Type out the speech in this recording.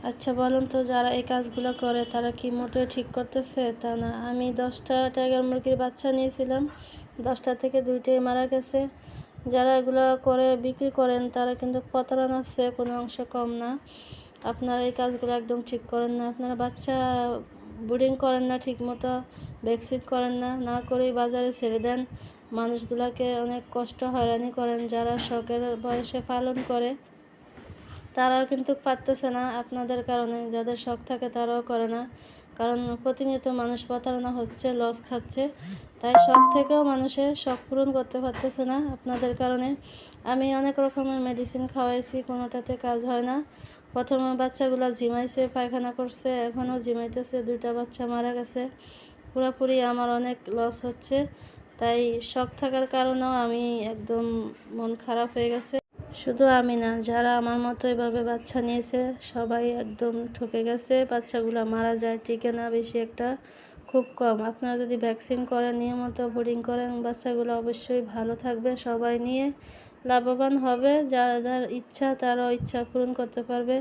আচ্ছা বলুন তো, যারা এই কাজগুলো করে তারা কি মোটেও ঠিক করতেছে? তা না। আমি 10টা টাইগার মুরগির বাচ্চা নিয়েছিলাম, 10টা থেকে 2টাই মারা গেছে। যারা এগুলো করে বিক্রি করেন তারা কিন্তু প্রতারণার চেয়ে কোনো অংশ কম না। আপনারা এই কাজগুলো একদম ঠিক করেন না। আপনারা বাচ্চা ব্রিডিং করেন না ঠিক মতো, ভ্যাকসিন করেন না, না করেই বাজারে ছেড়ে দেন। মানুষগুলোকে অনেক কষ্ট হয়রানি করেন। যারা শখের বয়সে পালন করে তারাও কিন্তু পারতেছে না আপনাদের কারণে। যাদের শখ থাকে তারাও করে না, কারণ প্রতিনিয়ত মানুষ প্রতারণা হচ্ছে, লস খাচ্ছে। তাই শখ থেকেও মানুষের শখ পূরণ করতে পারতেছে না আপনাদের কারণে। আমি অনেক রকমের মেডিসিন খাওয়াইছি, কোনোটাতে কাজ হয় না। প্রথমে বাচ্চাগুলো ঝিমাইছে, পায়খানা করছে, এখনও ঝিমাইতেছে, 2টা বাচ্চা মারা গেছে। পুরোপুরি আমার অনেক লস হচ্ছে। তাই শখ থাকার কারণেও আমি একদম মন খারাপ হয়ে গেছে। শুধু আমি না, যারা আমার মতো এভাবে বাচ্চা নিয়েছে সবাই একদম ঠকে গেছে। বাচ্চাগুলো মারা যায়, টিকে না বেশি একটা, খুব কম। আপনারা যদি ভ্যাকসিন করেন, নিয়মিত ব্রিডিং করেন, বাচ্চাগুলো অবশ্যই ভালো থাকবে, সবাই নিয়ে লাভবান হবে। যার যার ইচ্ছা তারাও ইচ্ছা পূরণ করতে পারবে।